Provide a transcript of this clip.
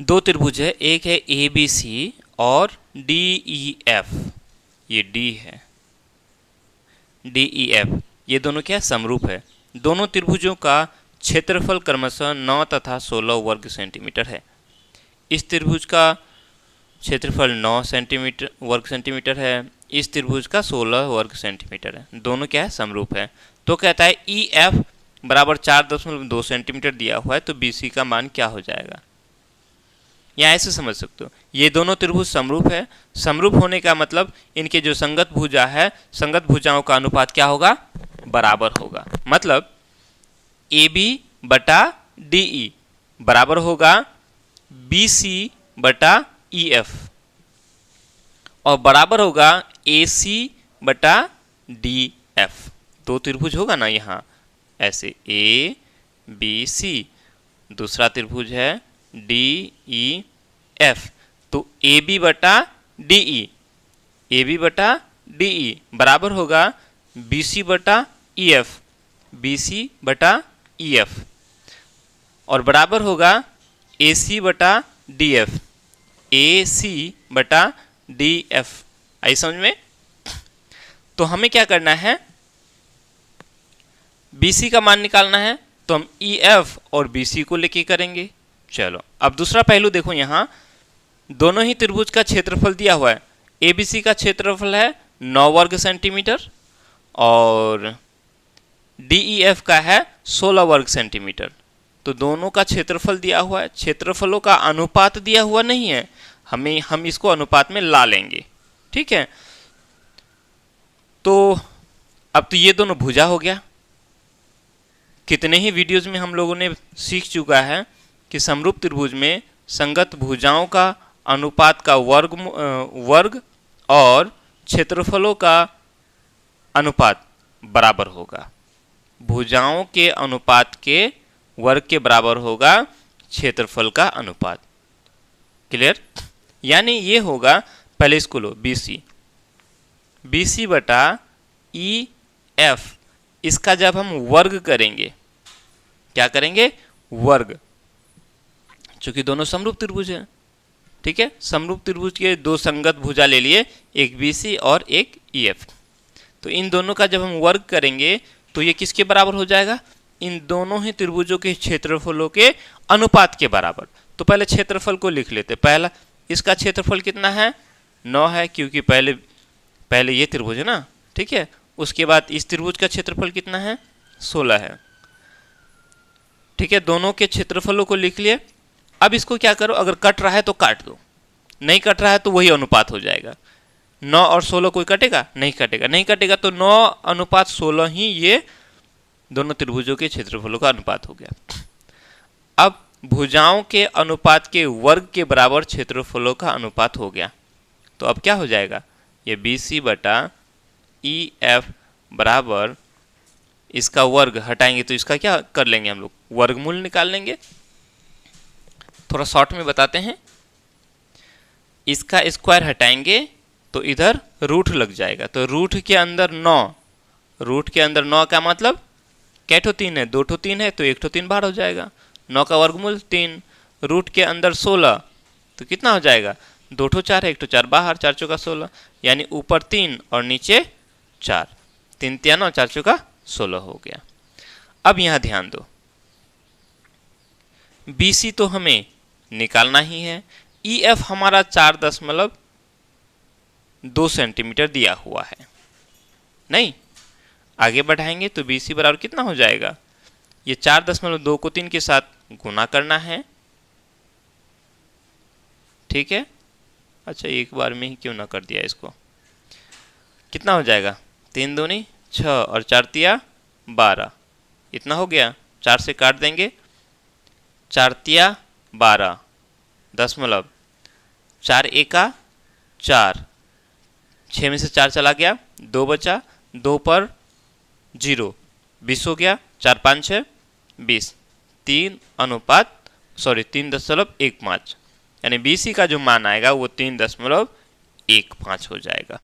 दो त्रिभुज है, एक है ए बी सी और डी ई एफ। ये डी है, डी ई एफ, ये दोनों क्या समरूप है। दोनों त्रिभुजों का क्षेत्रफल क्रमशः 9 तथा 16 वर्ग सेंटीमीटर है। इस त्रिभुज का क्षेत्रफल 9 सेंटीमीटर वर्ग सेंटीमीटर है, इस त्रिभुज का 16 वर्ग सेंटीमीटर है। दोनों क्या है समरूप है। तो कहता है ई एफ बराबर 4.2 सेंटीमीटर दिया हुआ है, तो बी सी का मान क्या हो जाएगा। या ऐसे समझ सकते हो, ये दोनों त्रिभुज समरूप है। समरूप होने का मतलब इनके जो संगत भुजा है, संगत भुजाओं का अनुपात क्या होगा, बराबर होगा। मतलब ए बी बटा डी ई बराबर होगा बी सी बटा ई एफ, और बराबर होगा ए सी बटा डी एफ। दो त्रिभुज होगा ना यहाँ ऐसे, ए बी सी, दूसरा त्रिभुज है डी ई एफ। तो ए बी बटा डी ई, ए बी बटा डी ई बराबर होगा बी सी बटा ई एफ, बी सी बटा ई एफ, और बराबर होगा ए सी बटा डी एफ, ए सी बटा डी एफ। आई समझ में। तो हमें क्या करना है, बी सी का मान निकालना है, तो हम ई एफ और बी सी को लेके करेंगे। चलो अब दूसरा पहलू देखो, यहाँ दोनों ही त्रिभुज का क्षेत्रफल दिया हुआ है। ए बी सी का क्षेत्रफल है 9 वर्ग सेंटीमीटर और डी ई एफ का है 16 वर्ग सेंटीमीटर। तो दोनों का क्षेत्रफल दिया हुआ है, क्षेत्रफलों का अनुपात दिया हुआ नहीं है, हम इसको अनुपात में ला लेंगे। ठीक है, तो अब तो ये दोनों भुजा हो गया। कितने ही वीडियोज में हम लोगों ने सीख चुका है कि समरूप त्रिभुज में संगत भुजाओं का अनुपात का वर्ग और क्षेत्रफलों का अनुपात बराबर होगा। भुजाओं के अनुपात के वर्ग के बराबर होगा क्षेत्रफल का अनुपात। क्लियर। यानी ये होगा, पहले इसको लो बी सी, बी सी बटा ई एफ, इसका जब हम वर्ग करेंगे, क्या करेंगे, वर्ग, चूंकि दोनों समरूप त्रिभुज है। ठीक है, समरूप त्रिभुज के दो संगत भुजा ले लिए, एक बी सी और एक ई एफ। तो इन दोनों का जब हम वर्ग करेंगे तो ये किसके बराबर हो जाएगा, इन दोनों ही त्रिभुजों के क्षेत्रफलों के अनुपात के बराबर। तो पहले क्षेत्रफल को लिख लेते। पहला इसका क्षेत्रफल कितना है, 9 है, क्योंकि पहले ये त्रिभुज है ना। ठीक है, उसके बाद इस त्रिभुज का क्षेत्रफल कितना है, 16 है। ठीक है, दोनों के क्षेत्रफलों को लिख लिए। अब इसको क्या करो, अगर कट रहा है तो काट दो, नहीं कट रहा है तो वही अनुपात हो जाएगा। 9 और 16 कोई कटेगा, नहीं कटेगा, नहीं कटेगा, तो 9 अनुपात 16 ही ये दोनों त्रिभुजों के क्षेत्रफलों का अनुपात हो गया। अब भुजाओं के अनुपात के वर्ग के बराबर क्षेत्रफलों का अनुपात हो गया। तो अब क्या हो जाएगा, ये बी सी बटा ई एफ बराबर, इसका वर्ग हटाएंगे तो इसका क्या कर लेंगे हम लोग, वर्गमूल निकाल लेंगे। थोड़ा शॉर्ट में बताते हैं, इसका स्क्वायर हटाएंगे तो इधर रूट लग जाएगा। तो रूट के अंदर 9, रूट के अंदर 9 का मतलब क्या ठो 3 है, 2 ठो 3 है, तो 1 ठो 3 बाहर हो जाएगा। 9 का वर्गमूल 3, रूट के अंदर 16, तो कितना हो जाएगा, 2 ठो 4 है, 1 ठो 4 बाहर, 4 चौका 16, यानी ऊपर 3 और नीचे 4, 3 तिया 9, 4 चौका 16 हो गया। अब यहाँ ध्यान दो, बी सी तो हमें निकालना ही है, ई एफ हमारा 4.2 सेंटीमीटर दिया हुआ है। नहीं, आगे बढ़ाएंगे तो बी सी बराबर कितना हो जाएगा, ये 4.2 को 3 के साथ गुना करना है। ठीक है, अच्छा एक बार में ही क्यों ना कर दिया इसको, कितना हो जाएगा, 3 दूनी 6 और 4 तिया 12, इतना हो गया। 4 से काट देंगे, 4 तिया 12, 4 एका 4, 6 में से 4 चला गया, 2 बचा, 2 पर 0, 20 हो गया, 4 5 6 20, 3:1.15, यानी बी सी का जो मान आएगा वो 3.15 हो जाएगा।